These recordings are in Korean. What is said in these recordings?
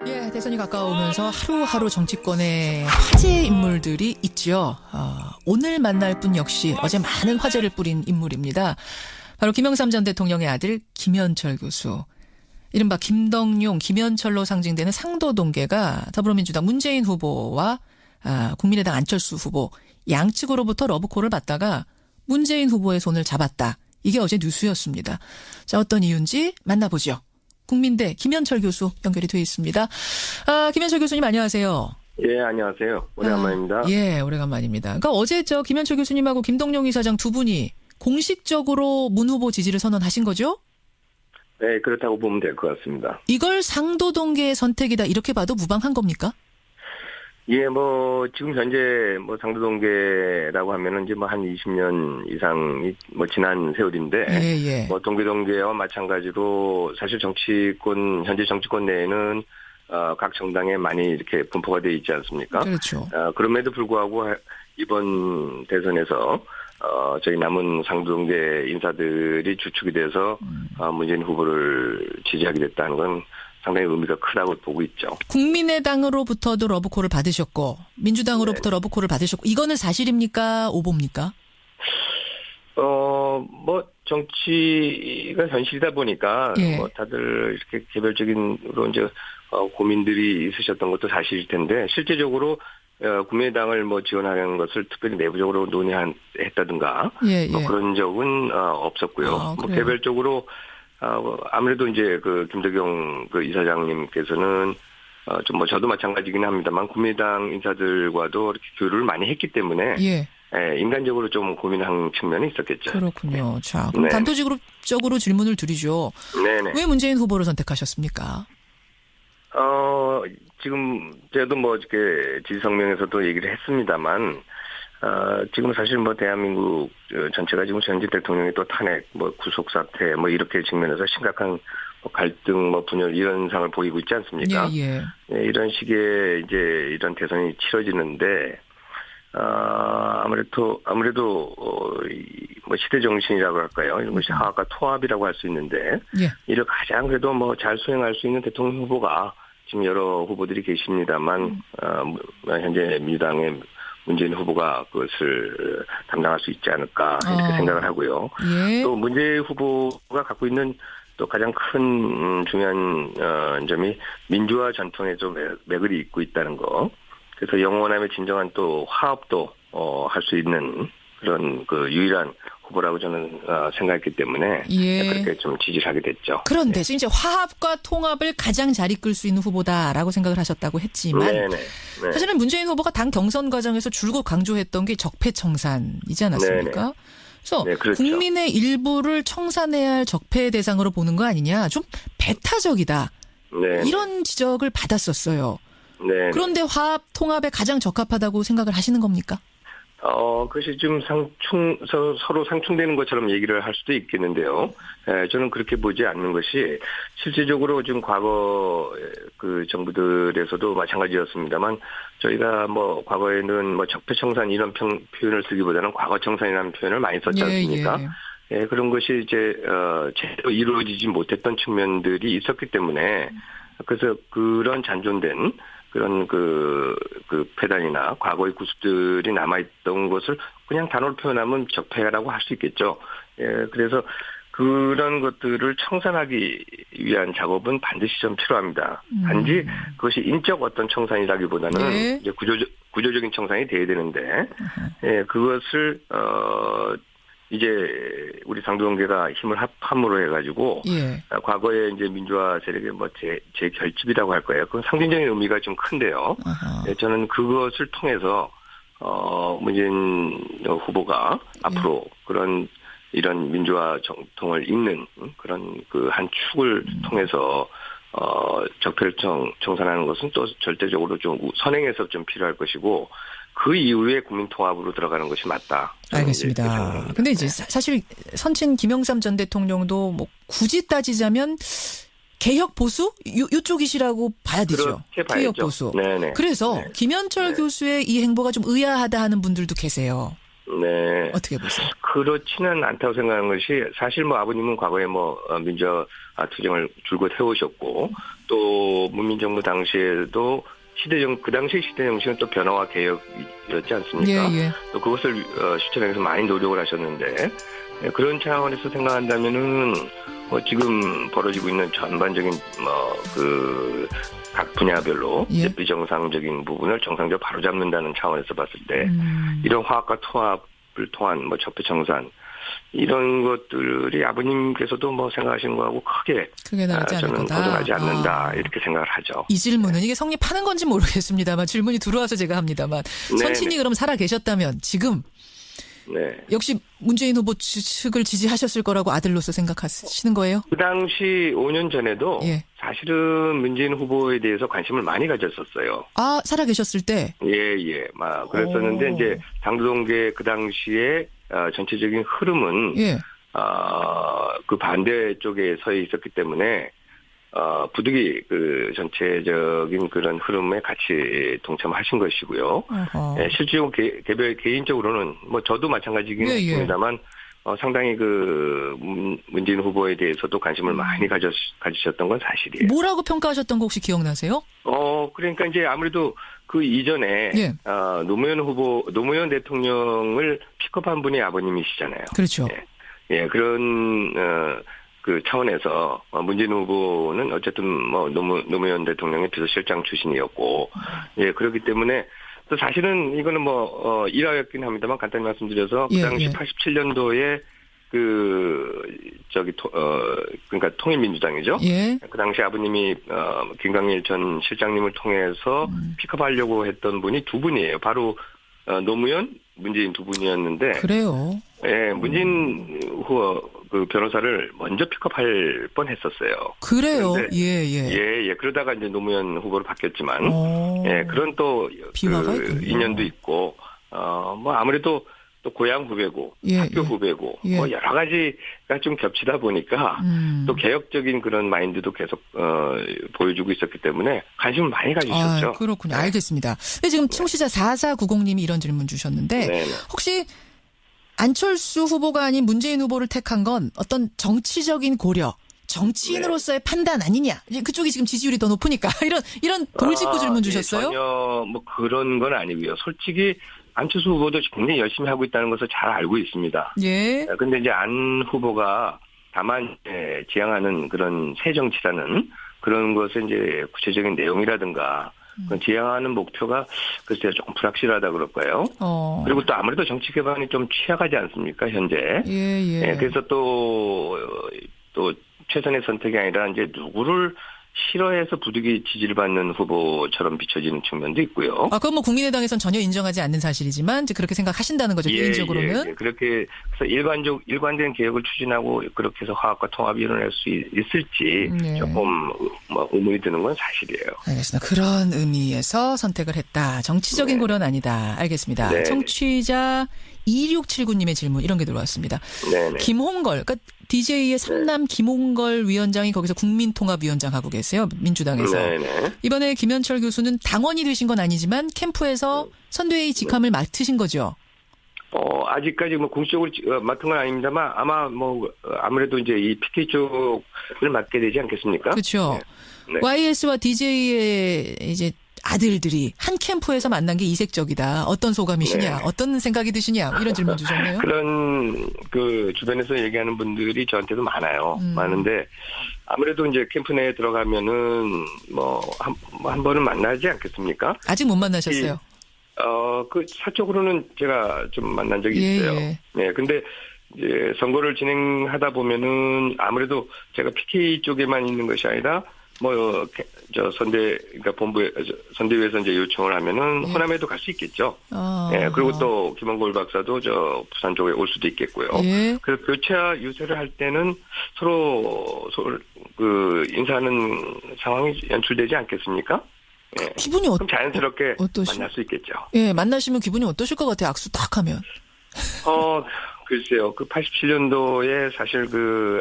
예, 대선이 가까우면서 하루하루 정치권에 화제 인물들이 있죠. 오늘 만날 분 역시 어제 많은 화제를 뿌린 인물입니다. 바로 김영삼 전 대통령의 아들 김현철 교수. 이른바 김덕용, 김현철로 상징되는 상도동계가 더불어민주당 문재인 후보와 국민의당 안철수 후보 양측으로부터 러브콜을 받다가 문재인 후보의 손을 잡았다. 이게 어제 뉴스였습니다. 자, 어떤 이유인지 만나보죠. 국민대 김현철 교수 연결이 되어 있습니다. 김현철 교수님 안녕하세요. 예, 안녕하세요. 오래간만입니다. 예, 오래간만입니다. 그러니까 어제 김현철 교수님하고 김동용 이사장 두 분이 공식적으로 문 후보 지지를 선언하신 거죠? 네, 그렇다고 보면 될 것 같습니다. 이걸 상도동계의 선택이다 이렇게 봐도 무방한 겁니까? 예, 지금 현재 상도동계라고 하면은 이제 한 20년 이상이 지난 세월인데. 예. 동계동계와 마찬가지로 사실 현재 정치권 내에는, 각 정당에 많이 이렇게 분포가 되어 있지 않습니까? 그렇죠. 그럼에도 불구하고 이번 대선에서, 저희 남은 상도동계 인사들이 주축이 돼서, 문재인 후보를 지지하게 됐다는 건 상당히 의미가 크다고 보고 있죠. 국민의당으로부터도 러브콜을 받으셨고 민주당으로부터 러브콜을 받으셨고 이거는 사실입니까? 오보입니까? 정치가 현실이다 보니까 예. 다들 이렇게 개별적인으로 이제 고민들이 있으셨던 것도 사실일 텐데 실제적으로 국민의당을 지원하는 것을 특별히 내부적으로 논의했다든가 예. 그런 적은 없었고요. 개별적으로 아무래도 이제 김덕용 이사장님께서는 저도 마찬가지긴 합니다만 국민의당 인사들과도 이렇게 교류를 많이 했기 때문에 예. 인간적으로 좀 고민한 측면이 있었겠죠. 그렇군요. 자, 그럼 단도직입적으로 질문을 드리죠. 네네. 왜 문재인 후보를 선택하셨습니까? 지금 저도 이렇게 지지성명에서도 얘기를 했습니다만. 지금 사실 대한민국 전체가 지금 전직 대통령의 또 탄핵, 구속 사태, 이렇게 측면에서 심각한 갈등, 분열 이런 상을 보이고 있지 않습니까? 예. 이런 식의 이제 이런 대선이 치러지는데, 아무래도 시대 정신이라고 할까요? 이런 것이 화합과 통합이라고 할 수 있는데, 예. 이를 가장 그래도 잘 수행할 수 있는 대통령 후보가 지금 여러 후보들이 계십니다만, 현재 민주당의 문재인 후보가 그것을 담당할 수 있지 않을까 이렇게 생각을 하고요. 예. 또 문재인 후보가 갖고 있는 또 가장 큰 중요한 점이 민주화 전통에 좀 매글이 있고 있다는 거. 그래서 영원함의 진정한 또 화합도 할 수 있는 그런 유일한 후보라고 저는 생각했기 때문에 그렇게 좀 지지를 하게 됐죠. 그런데 지금 이제 화합과 통합을 가장 잘 이끌 수 있는 후보다라고 생각을 하셨다고 했지만 사실은 문재인 후보가 당 경선 과정에서 줄곧 강조했던 게 적폐청산이지 않았습니까? 그래서 그렇죠. 국민의 일부를 청산해야 할 적폐 대상으로 보는 거 아니냐. 좀 배타적이다. 이런 지적을 받았었어요. 그런데 화합, 통합에 가장 적합하다고 생각을 하시는 겁니까? 그것이 좀 서로 상충되는 것처럼 얘기를 할 수도 있겠는데요. 저는 그렇게 보지 않는 것이 실질적으로 지금 과거 정부들에서도 마찬가지였습니다만 저희가 과거에는 적폐청산 이런 표현을 쓰기보다는 과거청산이라는 표현을 많이 썼지 않습니까? 예, 그런 것이 이제 제대로 이루어지지 못했던 측면들이 있었기 때문에 그래서 그런 잔존된 그런 폐단이나 과거의 구습들이 남아있던 것을 그냥 단어로 표현하면 적폐라고 할 수 있겠죠. 예, 그래서 그런 것들을 청산하기 위한 작업은 반드시 좀 필요합니다. 단지 그것이 인적 어떤 청산이라기보다는 이제 구조적인 청산이 돼야 되는데, 그것을, 이제 우리 상도동계가 힘을 합함으로 해가지고 과거에 이제 민주화 세력의 재결집이라고 할 거예요. 그건 상징적인 의미가 좀 큰데요. 저는 그것을 통해서 문재인 후보가 앞으로 이런 민주화 정통을 잇는 그런 한 축을 통해서 적폐를 청산하는 것은 또 절대적으로 좀 선행해서 좀 필요할 것이고. 그 이후에 국민통합으로 들어가는 것이 맞다. 알겠습니다. 근데 이제 사실 선친 김영삼 전 대통령도 굳이 따지자면 개혁 보수? 요쪽이시라고 봐야 되죠. 개혁 보수. 네네. 그래서 김현철 교수의 이 행보가 좀 의아하다 하는 분들도 계세요. 네. 어떻게 보세요? 그렇지는 않다고 생각하는 것이 사실 아버님은 과거에 민주화 투쟁을 줄곧 해오셨고 또 문민정부 당시에도 그 당시 시대 정신은 또 변화와 개혁이었지 않습니까? 예, 예. 또 그것을 실천하면서 많이 노력을 하셨는데 그런 차원에서 생각한다면은 지금 벌어지고 있는 전반적인 각 분야별로 예. 비정상적인 부분을 정상적으로 바로잡는다는 차원에서 봤을 때 이런 화합과 통합을 통한 적폐청산 이런 것들이 아버님께서도 생각하시는 거하고 크게 다르지 않을 저는 거다. 벗어나지 않는다 이렇게 생각을 하죠. 이 질문은 이게 성립하는 건지 모르겠습니다만 질문이 들어와서 제가 합니다만 선친이 그럼 살아 계셨다면 지금 네. 역시 문재인 후보 측을 지지하셨을 거라고 아들로서 생각하시는 거예요? 그 당시 5년 전에도 예. 사실은 문재인 후보에 대해서 관심을 많이 가졌었어요. 아, 살아 계셨을 때? 예. 그랬었는데 이제 당도동계 그 당시에 전체적인 흐름은 예. 그 반대 쪽에 서 있었기 때문에 부득이 그 전체적인 그런 흐름에 같이 동참하신 것이고요. 예, 실제로 개인적으로는 저도 마찬가지긴 했습니다만 상당히 그 문재인 후보에 대해서도 관심을 많이 가지셨던 건 사실이에요. 뭐라고 평가하셨던 거 혹시 기억나세요? 그러니까 이제 아무래도 그 이전에 예. 노무현 대통령을 픽업한 분이 아버님이시잖아요. 그렇죠. 예, 그런 그 차원에서 문재인 후보는 어쨌든 노무현 대통령의 비서실장 출신이었고, 예, 그렇기 때문에 또 사실은 이거는 일화였긴 합니다만 간단히 말씀드려서 그 당시 87년도에 그러니까 통일민주당이죠. 예. 그 당시 아버님이 김광일 전 실장님을 통해서 픽업하려고 했던 분이 두 분이에요. 바로 노무현, 문재인 두 분이었는데. 그래요. 예, 문재인 후보 그 변호사를 먼저 픽업할 뻔했었어요. 그래요. 예. 그러다가 이제 노무현 후보로 바뀌었지만, 예, 그런 또 그 인연도 있고, 아무래도 또 고향 후배고, 학교 후배고, 여러 가지가 좀 겹치다 보니까 또 개혁적인 그런 마인드도 계속 보여주고 있었기 때문에 관심을 많이 가지셨죠. 그렇군요. 알겠습니다. 근데 지금 청취자 4490님이 이런 질문 주셨는데 네네. 혹시 안철수 후보가 아닌 문재인 후보를 택한 건 어떤 정치적인 고려, 정치인으로서의 판단 아니냐? 그쪽이 지금 지지율이 더 높으니까 이런 돌직구 질문 주셨어요? 전혀 그런 건 아니고요. 솔직히 안철수 후보도 굉장히 열심히 하고 있다는 것을 잘 알고 있습니다. 예. 근데 이제 안 후보가 다만 지향하는 그런 새 정치라는 그런 것의 이제 구체적인 내용이라든가 지향하는 목표가 글쎄요 조금 불확실하다 그럴까요? 그리고 또 아무래도 정치 기반이 좀 취약하지 않습니까 현재? 예. 그래서 또 최선의 선택이 아니라 이제 누구를 싫어해서 부득이 지지를 받는 후보처럼 비춰지는 측면도 있고요. 그건 국민의당에선 전혀 인정하지 않는 사실이지만 이제 그렇게 생각하시다는 거죠. 개인적으로는. 예. 그렇게 해서 일관된 개혁을 추진하고 그렇게 해서 화합과 통합이 일어날 수 있을지 조금 의문이 드는 건 사실이에요. 알겠습니다. 그런 의미에서 선택을 했다. 정치적인 고려는 아니다. 알겠습니다. 네. 청취자 2679님의 질문 이런 게 들어왔습니다. 네네. 김홍걸, 그러니까 DJ의 삼남 김홍걸 위원장이 거기서 국민통합위원장 하고 계세요. 민주당에서. 네네. 이번에 김현철 교수는 당원이 되신 건 아니지만 캠프에서 선대위 직함을 맡으신 거죠. 아직까지 공식적으로 맡은 건 아닙니다만 아마 아무래도 이제 이 PK 쪽을 맡게 되지 않겠습니까? 그렇죠. 네. YS와 DJ의 이제 아들들이 한 캠프에서 만난 게 이색적이다. 어떤 소감이시냐? 어떤 생각이 드시냐? 이런 질문 주셨네요. 그런 그 주변에서 얘기하는 분들이 저한테도 많아요. 많은데 아무래도 이제 캠프 내에 들어가면은 한 번은 만나지 않겠습니까? 아직 못 만나셨어요. 그 사적으로는 제가 좀 만난 적이 있어요. 네, 근데 이제 선거를 진행하다 보면은 아무래도 제가 PK 쪽에만 있는 것이 아니라 그러니까 선대위에서 이제 요청을 하면은 호남에도 갈 수 있겠죠. 예, 그리고 또 김원골 박사도 부산 쪽에 올 수도 있겠고요. 그래서 교차 유세를 할 때는 서로 그 인사하는 상황이 연출되지 않겠습니까? 예. 기분이 그럼 자연스럽게 만날 수 있겠죠. 예, 만나시면 기분이 어떠실 것 같아요? 악수 딱 하면. 글쎄요. 그 87년도에 사실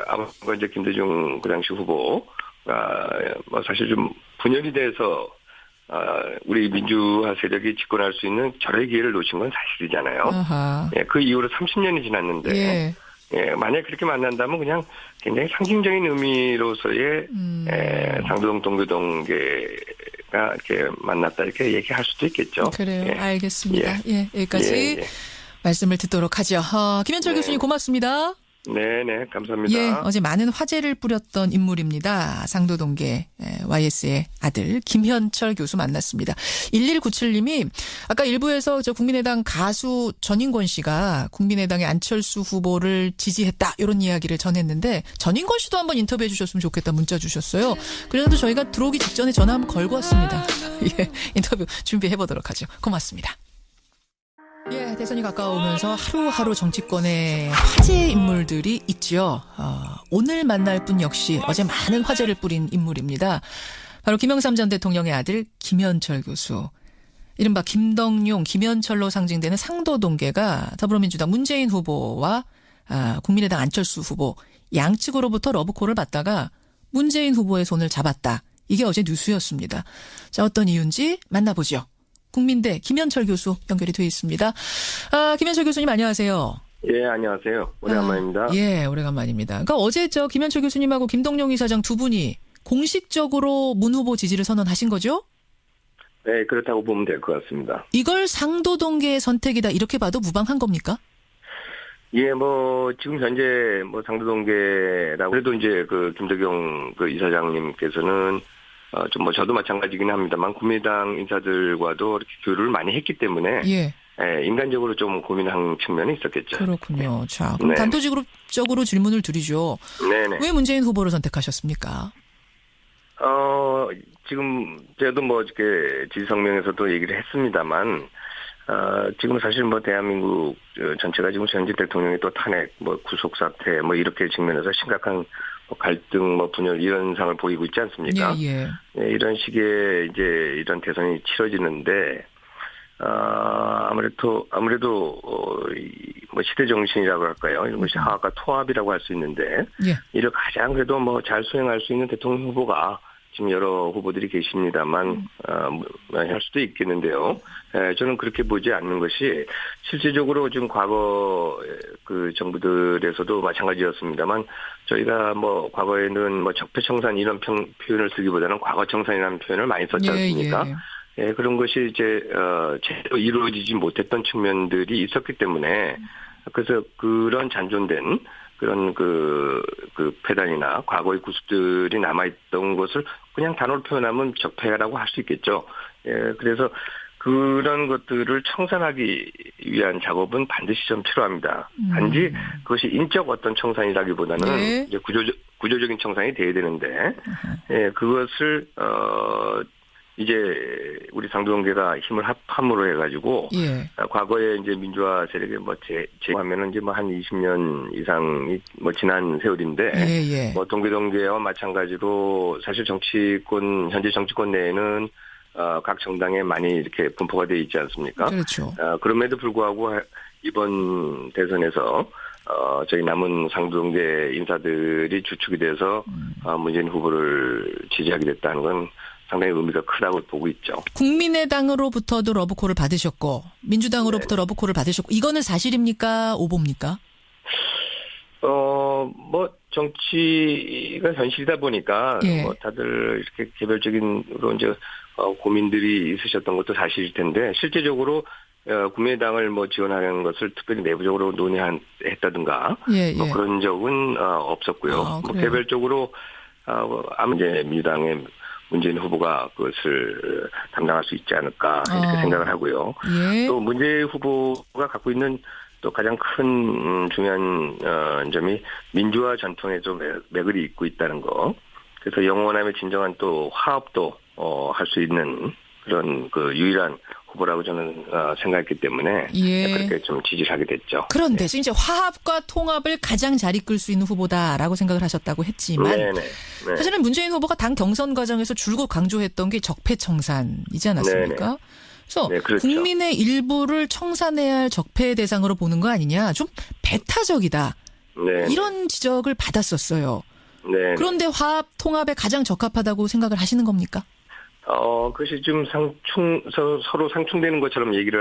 아마 이제 김대중 그 당시 후보가 사실 좀 분열이 돼서 우리 민주화 세력이 집권할 수 있는 절호의 기회를 놓친 건 사실이잖아요. 예, 그 이후로 30년이 지났는데 예, 만약 그렇게 만난다면 그냥 굉장히 상징적인 의미로서의 상도동 동교동계가 이렇게 만났다 이렇게 얘기할 수도 있겠죠. 그래요. 예. 알겠습니다. 예, 여기까지 말씀을 듣도록 하죠. 김현철 교수님 고맙습니다. 네네, 감사합니다. 예, 어제 많은 화제를 뿌렸던 인물입니다. 상도동계 YS의 아들 김현철 교수 만났습니다. 1197님이 아까 일부에서 저 국민의당 가수 전인권 씨가 국민의당의 안철수 후보를 지지했다 이런 이야기를 전했는데 전인권 씨도 한번 인터뷰해 주셨으면 좋겠다 문자 주셨어요. 그래도 저희가 들어오기 직전에 전화 한번 걸고 왔습니다. 예, 인터뷰 준비해 보도록 하죠. 고맙습니다. 예, 대선이 가까우면서 하루하루 정치권에 화제 인물들이 있죠. 오늘 만날 분 역시 어제 많은 화제를 뿌린 인물입니다. 바로 김영삼 전 대통령의 아들 김현철 교수. 이른바 김덕용, 김현철로 상징되는 상도동계가 더불어민주당 문재인 후보와 국민의당 안철수 후보 양측으로부터 러브콜을 받다가 문재인 후보의 손을 잡았다. 이게 어제 뉴스였습니다. 자, 어떤 이유인지 만나보죠. 국민대 김현철 교수 연결이 되어 있습니다. 김현철 교수님 안녕하세요. 예, 안녕하세요. 오래간만입니다. 예, 오래간만입니다. 그러니까 어제 김현철 교수님하고 김동영 이사장 두 분이 공식적으로 문 후보 지지를 선언하신 거죠? 네, 그렇다고 보면 될 것 같습니다. 이걸 상도동계의 선택이다 이렇게 봐도 무방한 겁니까? 예, 지금 현재 상도동계라고 그래도 이제 김덕영 이사장님께서는 저도 마찬가지긴 합니다만 국민의당 인사들과도 이렇게 교류를 많이 했기 때문에 예, 인간적으로 좀 고민한 측면이 있었겠죠. 그렇군요. 자, 그럼 단도직입적으로 질문을 드리죠. 네네. 왜 문재인 후보를 선택하셨습니까? 지금 저도 이렇게 지지성명에서도 얘기를 했습니다만 지금 사실 대한민국 전체가 지금 전직 대통령의 또 탄핵, 구속 사태 이렇게 측면에서 심각한 갈등, 분열 이런 상을 보이고 있지 않습니까? 예. 예, 이런 식의 이제 이런 대선이 치러지는데 아무래도 시대 정신이라고 할까요? 이런 것이 화합과 통합이라고 할 수 있는데 이를 가장 그래도 잘 수행할 수 있는 대통령 후보가 지금 여러 후보들이 계십니다만 할 수도 있겠는데요. 저는 그렇게 보지 않는 것이 실질적으로 지금 과거 정부들에서도 마찬가지였습니다만 저희가 과거에는 적폐청산 이런 표현을 쓰기보다는 과거청산이라는 표현을 많이 썼지 않습니까? 예, 그런 것이 이제 제대로 이루어지지 못했던 측면들이 있었기 때문에 그래서 그런 잔존된 그런 폐단이나 과거의 구습들이 남아있던 것을 그냥 단어로 표현하면 적폐라고 할 수 있겠죠. 예, 그래서 그런 것들을 청산하기 위한 작업은 반드시 좀 필요합니다. 단지 그것이 인적 어떤 청산이라기보다는 이제 구조적인 청산이 돼야 되는데, 예, 그것을 이제 우리 상도동계가 힘을 합함으로 해가지고 과거에 이제 민주화 세력에 제하면은 이제 한 20년 이상이 지난 세월인데 동교동계와 마찬가지로 사실 현재 정치권 내에는 각 정당에 많이 이렇게 분포가 되어 있지 않습니까? 그렇죠. 그럼에도 불구하고 이번 대선에서 저희 남은 상도동계 인사들이 주축이 돼서 문재인 후보를 지지하게 됐다는 건 상당히 의미가 크다고 보고 있죠. 국민의당으로부터도 러브콜을 받으셨고 민주당으로부터 러브콜을 받으셨고 이거는 사실입니까? 오보입니까? 정치가 현실이다 보니까 다들 이렇게 개별적인으로 이제 고민들이 있으셨던 것도 사실일 텐데 실제적으로 국민의당을 지원하는 것을 특별히 내부적으로 논의했다든가 그런 적은 없었고요. 개별적으로 이제 민주당의 문재인 후보가 그것을 담당할 수 있지 않을까 이렇게 생각을 하고요. 또 문재인 후보가 갖고 있는 또 가장 큰 중요한 점이 민주화 전통에 좀 매글이 있고 있다는 거. 그래서 영원함의 진정한 또 화합도 할 수 있는 그런 유일한 후보라고 저는 생각했기 때문에 그렇게 좀 지지를 하게 됐죠. 그런데 이제 화합과 통합을 가장 잘 이끌 수 있는 후보다라고 생각을 하셨다고 했지만 사실은 문재인 후보가 당 경선 과정에서 줄곧 강조했던 게 적폐청산이지 않았습니까? 그래서 그렇죠. 국민의 일부를 청산해야 할 적폐 대상으로 보는 거 아니냐. 좀 배타적이다. 이런 지적을 받았었어요. 그런데 화합, 통합에 가장 적합하다고 생각을 하시는 겁니까? 그것이 좀 서로 상충되는 것처럼 얘기를